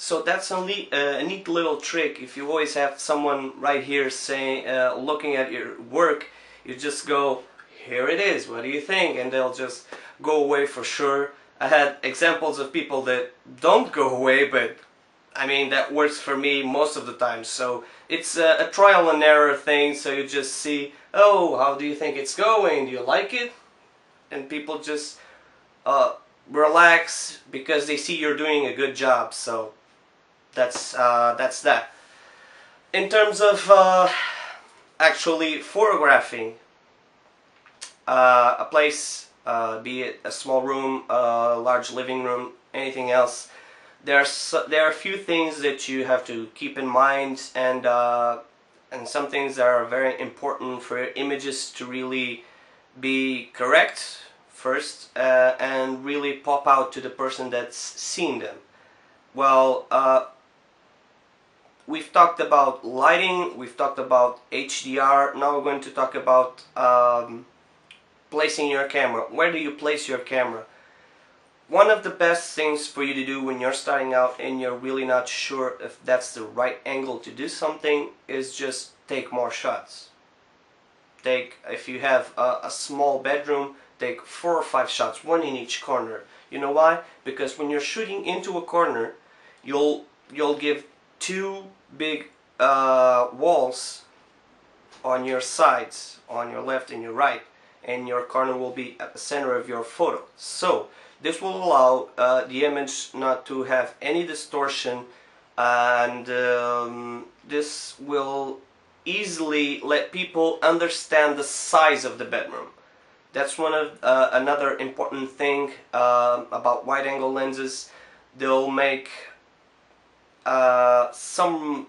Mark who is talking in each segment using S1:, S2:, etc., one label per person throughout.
S1: So that's a neat little trick. If you always have someone right here saying, looking at your work, you just go, here it is, what do you think? And they'll just go away for sure. I had examples of people that don't go away, but I mean that works for me most of the time. So it's a trial and error thing, so you just see, oh, how do you think it's going? Do you like it? And people just relax because they see you're doing a good job. So that's that. In terms of actually photographing a place, be it a small room, a large living room, anything else, there are a few things that you have to keep in mind, and some things that are very important for your images to really be correct first, and really pop out to the person that's seeing them. Well, we've talked about lighting, we've talked about HDR, now we're going to talk about placing your camera. Where do you place your camera? One of the best things for you to do when you're starting out and you're really not sure if that's the right angle to do something is just take more shots. If you have a small bedroom, take 4 or 5 shots, one in each corner. You know why? Because when you're shooting into a corner, you'll give 2 big walls on your sides, on your left and your right, and your corner will be at the center of your photo. So this will allow the image not to have any distortion, and this will easily let people understand the size of the bedroom. That's one of another important thing about wide-angle lenses. They'll make some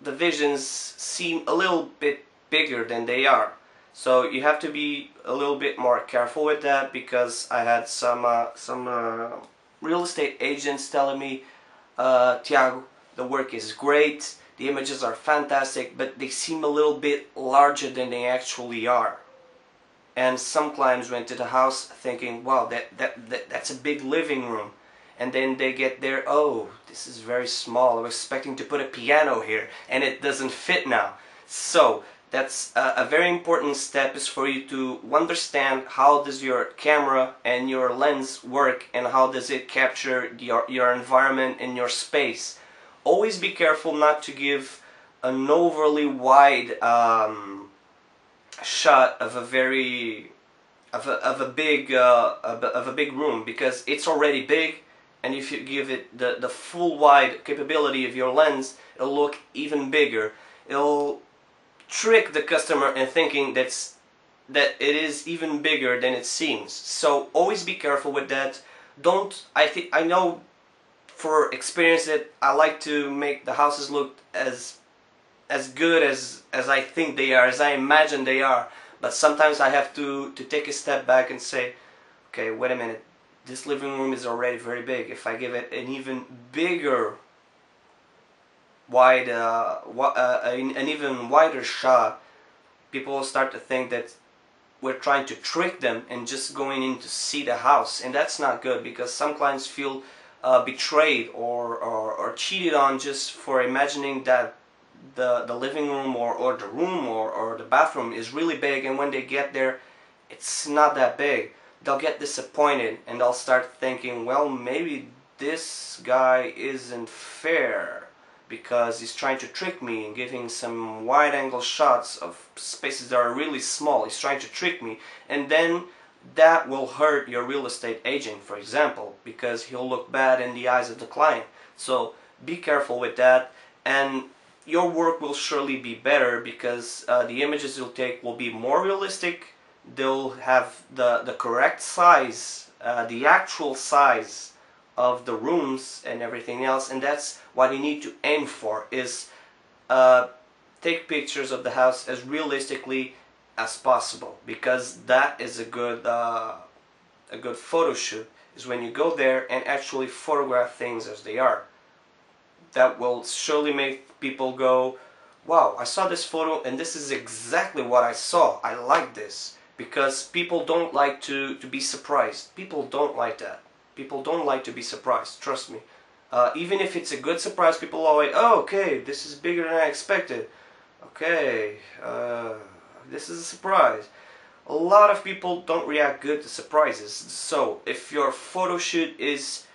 S1: divisions seem a little bit bigger than they are. So you have to be a little bit more careful with that, because I had some real estate agents telling me, Tiago, the work is great, the images are fantastic, but they seem a little bit larger than they actually are. And some clients went to the house thinking, wow, that's a big living room. And then they get there, oh, this is very small, I was expecting to put a piano here, and it doesn't fit now. So that's a very important step, is for you to understand how does your camera and your lens work, and how does it capture your environment and your space. Always be careful not to give an overly wide shot of a big room, because it's already big, and if you give it the full wide capability of your lens, it'll look even bigger. It'll trick the customer in thinking that it is even bigger than it seems. So always be careful with that. I know for experience that I like to make the houses look as good as I think they are, as I imagine they are. But sometimes I have to take a step back and say, okay, wait a minute, this living room is already very big. If I give it an even bigger an even wider shot, people will start to think that we're trying to trick them and just going in to see the house, and that's not good, because some clients feel betrayed or cheated on just for imagining that the living room or the room or the bathroom is really big, and when they get there it's not that big. They'll get disappointed and they'll start thinking, well, maybe this guy isn't fair, because he's trying to trick me and giving some wide-angle shots of spaces that are really small. He's trying to trick me, and then that will hurt your real estate agent, for example, because he'll look bad in the eyes of the client. So be careful with that, and your work will surely be better, because the images you'll take will be more realistic. They'll have the correct size, the actual size of the rooms and everything else, and that's what you need to aim for, is take pictures of the house as realistically as possible, because that is a good photo shoot, is when you go there and actually photograph things as they are. That will surely make people go, wow, I saw this photo and this is exactly what I saw, I like this. Because people don't like to be surprised. People don't like that. People don't like to be surprised, trust me. Even if it's a good surprise, people always, oh, okay, this is bigger than I expected. Okay, this is a surprise. A lot of people don't react good to surprises. So if your photo shoot is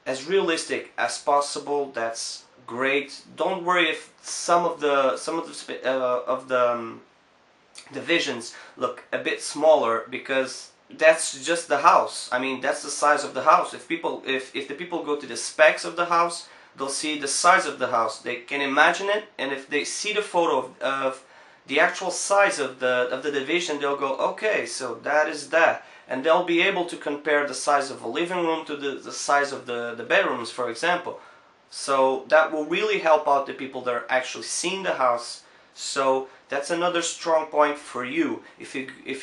S1: as realistic as possible, that's great. Don't worry if some of the divisions look a bit smaller, because that's just the house. I mean, that's the size of the house. If the people go to the specs of the house, they'll see the size of the house. They can imagine it, and if they see the photo of the actual size of the division, they'll go, okay, so that is that. And they'll be able to compare the size of a living room to the size of the bedrooms, for example. So that will really help out the people that are actually seeing the house. So that's another strong point for you. If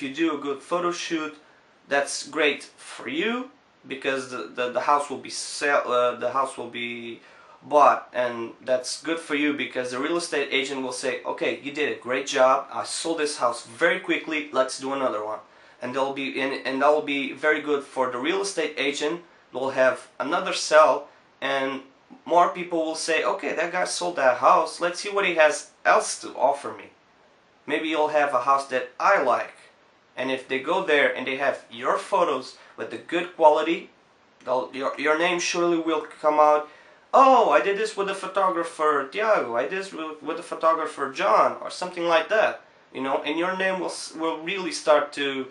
S1: you do a good photo shoot, that's great for you, because the house will be bought, and that's good for you because the real estate agent will say, okay, you did a great job, I sold this house very quickly, let's do another one. And that will be very good for the real estate agent. They'll have another sell, and more people will say, okay, that guy sold that house, let's see what he has else to offer me. Maybe you'll have a house that I like, and if they go there and they have your photos with the good quality, your name surely will come out. Oh, I did this with the photographer Tiago, I did this with the photographer John, or something like that, you know, and your name will really start to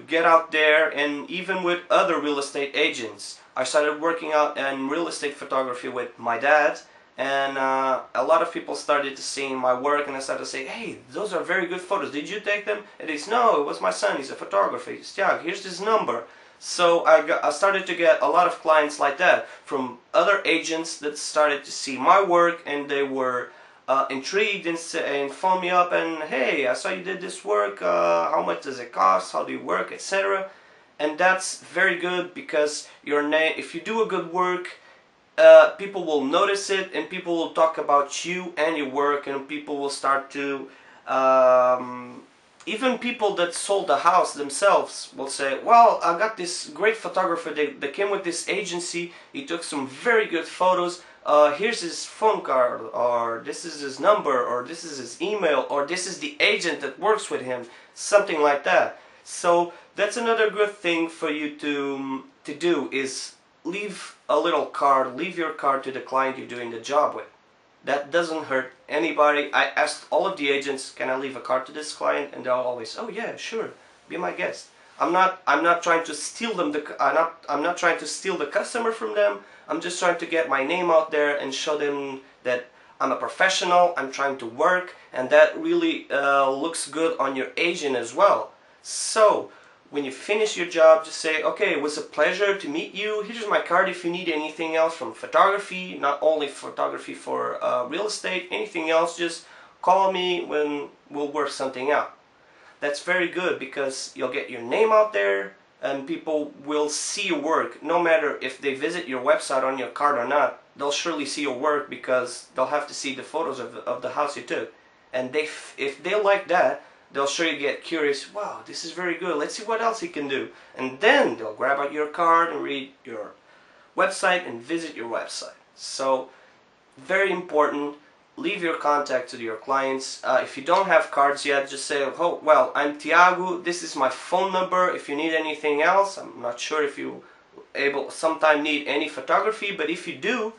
S1: get out there. And even with other real estate agents, I started working out in real estate photography with my dad, and a lot of people started to see my work, and I started to say, hey, those are very good photos, did you take them? And he's, no, it was my son, he's a photographer, he's Tiago, here's his number. So I started to get a lot of clients like that from other agents that started to see my work, and they were intrigued and phoned me up and, hey, I saw you did this work, how much does it cost, how do you work, etc. And that's very good, because your name, if you do a good work, people will notice it, and people will talk about you and your work, and people will start to even people that sold the house themselves will say, well, I got this great photographer that came with this agency, he took some very good photos, here's his phone card, or this is his number, or this is his email, or this is the agent that works with him, something like that. So that's another good thing for you to do, is leave a little card, leave your card to the client you're doing the job with. That doesn't hurt anybody. I asked all of the agents, can I leave a card to this client? And they're always, oh yeah, sure, be my guest. I'm not trying to steal them. I'm not trying to steal the customer from them. I'm just trying to get my name out there and show them that I'm a professional. I'm trying to work, and that really looks good on your agent as well. So when you finish your job, just say, okay, it was a pleasure to meet you. Here's my card if you need anything else from photography, not only photography for real estate, anything else, just call me when we'll work something out. That's very good, because you'll get your name out there, and people will see your work. No matter if they visit your website on your card or not, they'll surely see your work, because they'll have to see the photos of the house you took. And if they like that, they'll surely get curious, wow, this is very good, let's see what else he can do. And then they'll grab out your card and read your website and visit your website. So, very important, leave your contact to your clients. If you don't have cards yet, just say, oh, well, I'm Tiago, this is my phone number, if you need anything else. I'm not sure if you sometime need any photography, but if you do,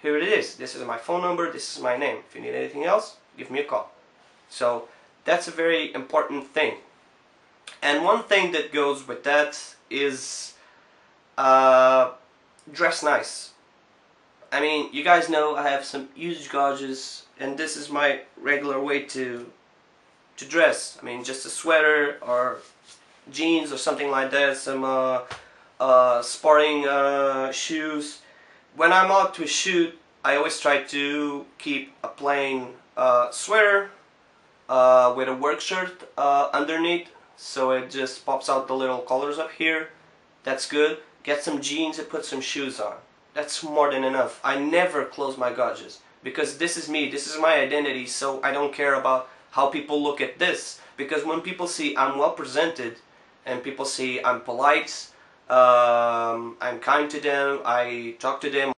S1: here it is. This is my phone number, this is my name. If you need anything else, give me a call. So, that's a very important thing. And one thing that goes with that is dress nice. I mean, you guys know I have some huge gauges, and this is my regular way to dress. I mean, just a sweater or jeans or something like that, some sporting shoes. When I'm out to shoot, I always try to keep a plain sweater with a work shirt underneath, so it just pops out the little colors up here. That's good. Get some jeans and put some shoes on. That's more than enough. I never close my gauges, because this is me, this is my identity, so I don't care about how people look at this. Because when people see I'm well presented, and people see I'm polite, I'm kind to them, I talk to them